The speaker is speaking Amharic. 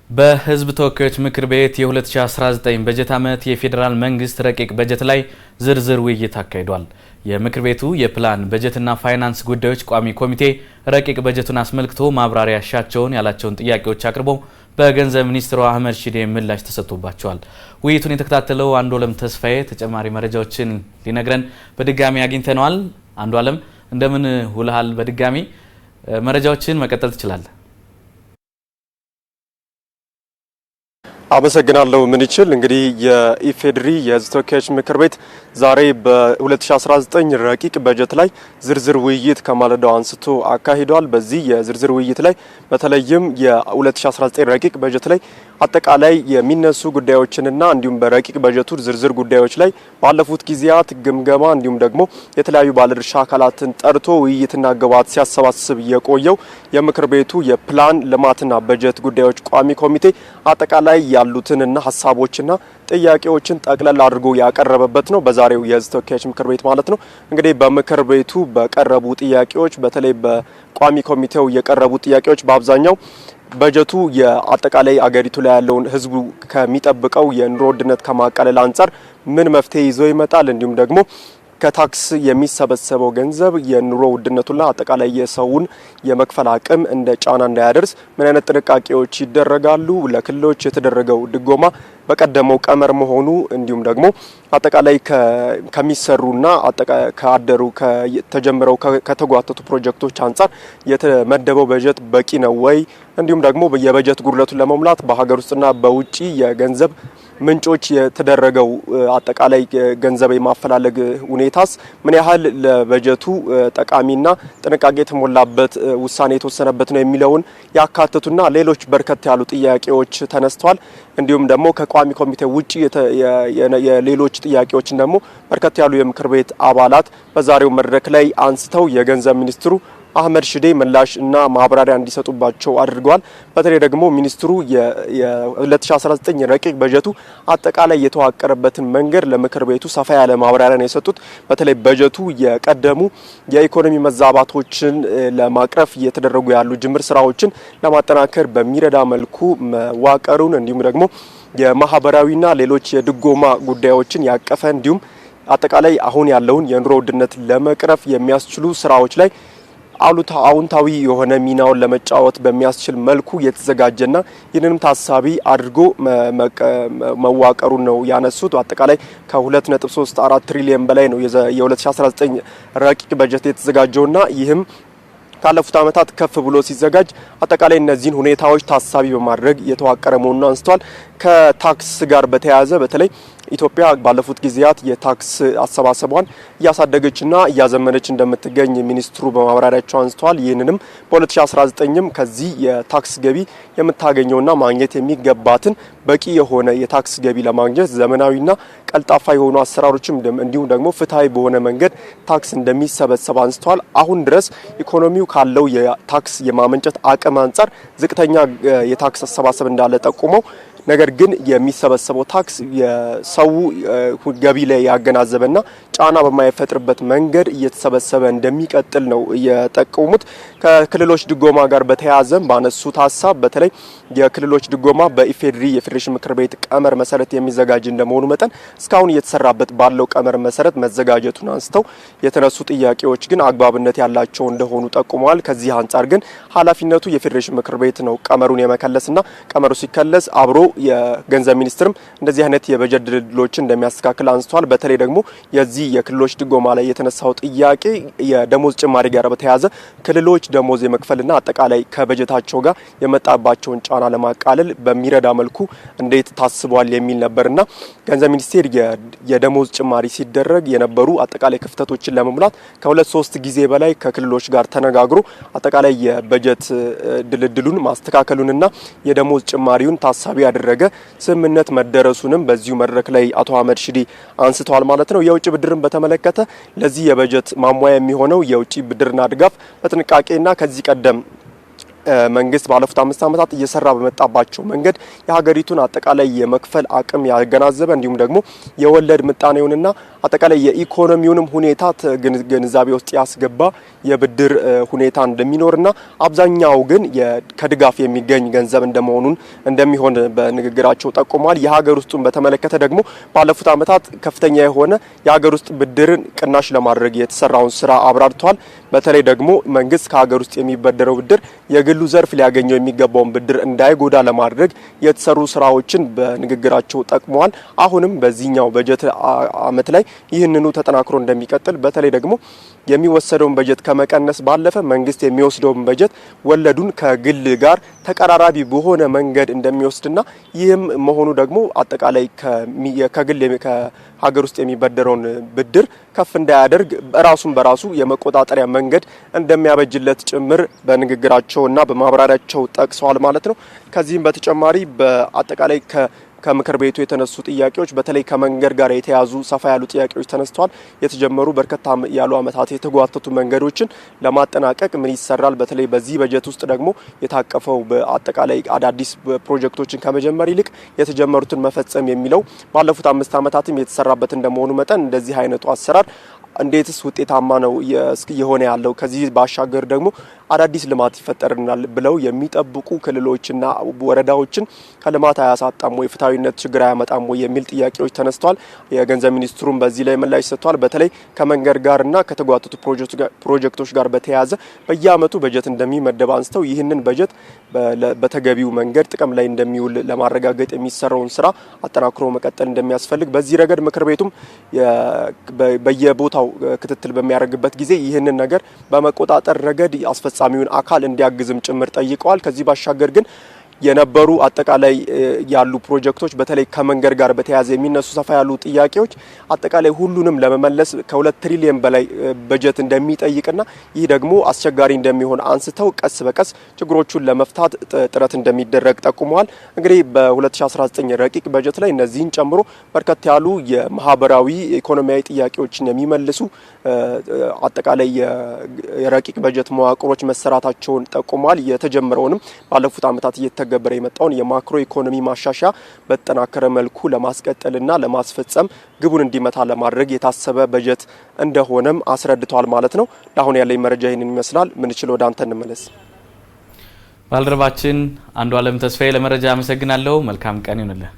በህዝብ ተወካዮች ምክር ቤት የ2019 በጀት ዓመት የፌዴራል መንግስት ረቂቅ በጀት ላይ ዝርዝር ውይይት አካሂዷል። የምክር ቤቱ የፕላን በጀትና ፋይናንስ ጉዳዮች ቋሚ ኮሚቴ ረቂቅ በጀቱን አስመልክቶ ማብራሪያ ያላቸውን ጥያቄዎች አቅርቦ በገንዘብ ሚኒስትሩ አህመድ ሺዴ ምላሽ ተሰጥቶባቸዋል። ውይይቱን የተከታተለው አንዱዓለም ተስፋዬ ተጨማሪ መረጃዎችን ሊነግረን በድጋሚ አግኝተነዋል። አንዱዓለም እንደምን ውለሃል? በድጋሚ መረጃዎችን መቀጠል ትችላለህ? አመሰግናለሁ። ምን ይችል እንግዲህ የኢፌድሪ የህዝብ ተወካዮች ምክር ቤት ዛሬ በ2019 ረቂቅ በጀት ላይ ዝርዝር ውይይት ከማለዳው አንስቶ አካሂዷል። በዚህ የዝርዝር ውይይት ላይ በተለይም የ2019 ረቂቅ በጀት ላይ አጠቃላይ የሚነሱ ጉዳዮችንና እንዲሁም በረቂቅ በጀቱ ዝርዝር ጉዳዮች ላይ ባለፉት ጊዜያት ግምገማ እንዲሁም ደግሞ የተለያዩ ባለድርሻ አካላትን ጠርቶ ውይይትና ግብዓት ሲያሰባስብ የቆየው የምክር ቤቱ የፕላን ልማትና በጀት ጉዳዮች ቋሚ ኮሚቴ አጠቃላይ ያሉትንና ሀሳቦችና ጥያቄዎችን ጠቅለል አድርጎ ያቀረበበት ነው። በዛሬው የህዝብ ተወካዮች ምክር ቤት ማለት ነው። እንግዲህ በምክር ቤቱ በቀረቡ ጥያቄዎች በተለይ በቋሚ ኮሚቴው የቀረቡ ጥያቄዎች በአብዛኛው በጀቱ የአጠቃላይ አገሪቱ ላይ ያለውን ህዝቡ ከሚጠብቀው የኑሮ ውድነት ከማቃለል አንፃር ምን መፍትሄ ይዞ ይመጣል፣ እንዲሁም ደግሞ ከታክስ የሚሰበሰበው ገንዘብ የኑሮ ውድነቱና አጠቃላይ የሰውን የመክፈል አቅም እንደ ጫና እንዳያደርስ ምን አይነት ጥንቃቄዎች ይደረጋሉ፣ ለክልሎች የተደረገው ድጎማ በቀደመው ቀመር መሆኑ እንዲሁም ደግሞ አጠቃላይ ከሚሰሩና ከአደሩ ከተጀመረው ከተጓተቱ ፕሮጀክቶች አንፃር የተመደበው በጀት በቂ ነው ወይ፣ እንዲሁም ደግሞ የበጀት ጉድለቱን ለመሙላት በሀገር ውስጥና በውጪ የገንዘብ ምንጮች የተደረገው አጠቃላይ ገንዘብ የማፈላለግ ሁኔታስ ምን ያህል ለበጀቱ ጠቃሚና ጥንቃቄ የተሞላበት ውሳኔ የተወሰነበት ነው የሚለውን ያካተቱና ሌሎች በርከት ያሉ ጥያቄዎች ተነስተዋል። እንዲሁም ደግሞ ከቋሚ ኮሚቴ ውጪ የሌሎች ጥያቄዎችን ደግሞ በርከት ያሉ የምክር ቤት አባላት በዛሬው መድረክ ላይ አንስተው የገንዘብ ሚኒስትሩ አህመድ ሺዴ ምላሽ እና ማብራሪያ እንዲሰጡባቸው አድርገዋል። በተለይ ደግሞ ሚኒስትሩ የ2019 ረቂቅ በጀቱ አጠቃላይ የተዋቀረበትን መንገድ ለምክር ቤቱ ሰፋ ያለ ማብራሪያ ነው የሰጡት። በተለይ በጀቱ የቀደሙ የኢኮኖሚ መዛባቶችን ለማቅረፍ እየተደረጉ ያሉ ጅምር ስራዎችን ለማጠናከር በሚረዳ መልኩ መዋቀሩን እንዲሁም ደግሞ የማህበራዊና ሌሎች የድጎማ ጉዳዮችን ያቀፈ እንዲሁም አጠቃላይ አሁን ያለውን የኑሮ ውድነት ለመቅረፍ የሚያስችሉ ስራዎች ላይ አዎንታዊ የሆነ ሚናውን ለመጫወት በሚያስችል መልኩ የተዘጋጀና ይህንንም ታሳቢ አድርጎ መዋቀሩን ነው ያነሱት። አጠቃላይ ከ2.34 ትሪሊዮን በላይ ነው የ2019 ረቂቅ በጀት የተዘጋጀውና ይህም ካለፉት ዓመታት ከፍ ብሎ ሲዘጋጅ አጠቃላይ እነዚህን ሁኔታዎች ታሳቢ በማድረግ የተዋቀረ መሆኑን አንስተዋል። ከታክስ ጋር በተያያዘ በተለይ ኢትዮጵያ ባለፉት ጊዜያት የታክስ አሰባሰቧን እያሳደገችና እያዘመነች እንደምትገኝ ሚኒስትሩ በማብራሪያቸው አንስተዋል። ይህንንም በ2019ም ከዚህ የታክስ ገቢ የምታገኘውና ማግኘት የሚገባትን በቂ የሆነ የታክስ ገቢ ለማግኘት ዘመናዊና ቀልጣፋ የሆኑ አሰራሮችም እንዲሁም ደግሞ ፍትሃዊ በሆነ መንገድ ታክስ እንደሚሰበሰብ አንስተዋል። አሁን ድረስ ኢኮኖሚው ካለው የታክስ የማመንጨት አቅም አንጻር ዝቅተኛ የታክስ አሰባሰብ እንዳለ ጠቁመው ነገር ግን የሚሰበሰበው ታክስ የሰው ገቢ ላይ ያገናዘበና ጫና በማይፈጥርበት መንገድ እየተሰበሰበ እንደሚቀጥል ነው የጠቆሙት። ከክልሎች ድጎማ ጋር በተያያዘም ባነሱት ሀሳብ በተለይ የክልሎች ድጎማ በኢፌድሪ የፌዴሬሽን ምክር ቤት ቀመር መሰረት የሚዘጋጅ እንደመሆኑ መጠን እስካሁን እየተሰራበት ባለው ቀመር መሰረት መዘጋጀቱን አንስተው የተነሱ ጥያቄዎች ግን አግባብነት ያላቸው እንደሆኑ ጠቁመዋል። ከዚህ አንጻር ግን ኃላፊነቱ የፌዴሬሽን ምክር ቤት ነው ቀመሩን የመከለስና ቀመሩ ሲከለስ አብሮ የገንዘብ ሚኒስትርም እንደዚህ አይነት የበጀት ድልድሎችን እንደሚያስተካክል አንስተዋል። በተለይ ደግሞ የዚህ የክልሎች ድጎማ ላይ የተነሳው ጥያቄ የደሞዝ ጭማሪ ጋር በተያያዘ ክልሎች ደሞዝ የመክፈልና አጠቃላይ ከበጀታቸው ጋር የመጣባቸውን ጫና ለማቃለል በሚረዳ መልኩ እንዴት ታስቧል የሚል ነበርና ገንዘብ ሚኒስቴር የደሞዝ ጭማሪ ሲደረግ የነበሩ አጠቃላይ ክፍተቶችን ለመሙላት ከ2-3 ጊዜ በላይ ከክልሎች ጋር ተነጋግሮ አጠቃላይ የበጀት ድልድሉን ማስተካከሉንና የደሞዝ ጭማሪውን ታሳቢ ያደረገ ስምምነት መደረሱንም በዚሁ መድረክ ላይ አቶ አህመድ ሺዴ አንስተዋል ማለት ነው። የውጭ ብድርን በተመለከተ ለዚህ የበጀት ማሟያ የሚሆነው የውጭ ብድርና ድጋፍ በጥንቃቄና ከዚህ ቀደም መንግስት ባለፉት 5 ዓመታት እየሰራ በመጣባቸው መንገድ የሀገሪቱን አጠቃላይ የመክፈል አቅም ያገናዘበ እንዲሁም ደግሞ የወለድ ምጣኔውንና አጠቃላይ የኢኮኖሚውንም ሁኔታ ግንዛቤ ውስጥ ያስገባ የብድር ሁኔታ እንደሚኖርና አብዛኛው ግን ከድጋፍ የሚገኝ ገንዘብ እንደሚሆን በንግግራቸው ጠቁመዋል። የሀገር ውስጡን በተመለከተ ደግሞ ባለፉት ዓመታት ከፍተኛ የሆነ የሀገር ውስጥ ብድርን ቅናሽ ለማድረግ የተሰራውን ስራ አብራርተዋል። በተለይ ደግሞ መንግስት ከሀገር ውስጥ የሚበደረው ብድር የግሉ ዘርፍ ሊያገኘው የሚገባውን ብድር እንዳይጎዳ ለማድረግ የተሰሩ ስራዎችን በንግግራቸው ጠቅመዋል። አሁንም በዚህኛው በጀት ዓመት ላይ ይህንኑ ተጠናክሮ እንደሚቀጥል በተለይ ደግሞ የሚወሰደውን በጀት ከመቀነስ ባለፈ መንግስት የሚወስደውን በጀት ወለዱን ከግል ጋር ተቀራራቢ በሆነ መንገድ እንደሚወስድና ይህም መሆኑ ደግሞ አጠቃላይ ከግል ከሀገር ውስጥ የሚበደረውን ብድር ከፍ እንዳያደርግ በራሱ የመቆጣጠሪያ መንገድ እንደሚያበጅለት ጭምር በንግግራቸውና በማብራሪያቸው ጠቅሰዋል ማለት ነው። ከዚህም በተጨማሪ በአጠቃላይ ከምክር ቤቱ የተነሱ ጥያቄዎች በተለይ ከመንገድ ጋር የተያዙ ሰፋ ያሉ ጥያቄዎች ተነስተዋል። የተጀመሩ በርከታ ያሉ ዓመታት የተጓተቱ መንገዶችን ለማጠናቀቅ ምን ይሰራል? በተለይ በዚህ በጀት ውስጥ ደግሞ የታቀፈው በአጠቃላይ አዳዲስ ፕሮጀክቶችን ከመጀመር ይልቅ የተጀመሩትን መፈጸም የሚለው ባለፉት 5 ዓመታትም የተሰራበት እንደመሆኑ መጠን እንደዚህ አይነቱ አሰራር እንዴትስ ውጤታማ ነው የሆነ ያለው? ከዚህ ባሻገር ደግሞ አዳዲስ ልማት ይፈጠርናል ብለው የሚጠብቁ ክልሎችና ወረዳዎችን ከልማት አያሳጣም ወይ? ፍትሐዊነት ችግር አያመጣም ወይ? የሚል ጥያቄዎች ተነስተዋል። የገንዘብ ሚኒስትሩም በዚህ ላይ ምላሽ ሰጥቷል። በተለይ ከመንገድ ጋርና ከተጓተቱ ፕሮጀክቶች ጋር በተያያዘ በየአመቱ በጀት እንደሚመደብ አንስተው ይህንን በጀት በተገቢው መንገድ ጥቅም ላይ እንደሚውል ለማረጋገጥ የሚሰራውን ስራ አጠናክሮ መቀጠል እንደሚያስፈልግ በዚህ ረገድ ምክር ቤቱም በየቦታው ክትትል በሚያደርግበት ጊዜ ይህንን ነገር በመቆጣጠር ረገድ አስፈጻሚውን አካል እንዲያግዝም ጭምር ጠይቀዋል። ከዚህ ባሻገር ግን የነበሩ አጠቃላይ ያሉ ፕሮጀክቶች በተለይ ከመንገድ ጋር በተያያዘ የሚነሱ ሰፋ ያሉ ጥያቄዎች አጠቃላይ ሁሉንም ለመመለስ ከ2 ትሪሊዮን በላይ በጀት እንደሚጠይቅና ይህ ደግሞ አስቸጋሪ እንደሚሆን አንስተው ቀስ በቀስ ችግሮቹን ለመፍታት ጥረት እንደሚደረግ ጠቁመዋል። እንግዲህ በ2019 ረቂቅ በጀት ላይ እነዚህን ጨምሮ በርከት ያሉ የማህበራዊ ኢኮኖሚያዊ ጥያቄዎችን የሚመልሱ አጠቃላይ የረቂቅ በጀት መዋቅሮች መሰራታቸውን ጠቁመዋል። የተጀመረውንም ባለፉት ዓመታት እየተገበረ የመጣውን የማክሮ ኢኮኖሚ ማሻሻያ በተጠናከረ መልኩ ለማስቀጠልና ለማስፈጸም ግቡን እንዲመታ ለማድረግ የታሰበ በጀት እንደሆነም አስረድተዋል ማለት ነው። ለአሁን ያለኝ መረጃ ይህንን ይመስላል። ምንችል ወደ አንተ እንመለስ። ባልደረባችን አንዱ ዓለም ተስፋዬ ለመረጃ አመሰግናለሁ። መልካም ቀን ይሁንልህ።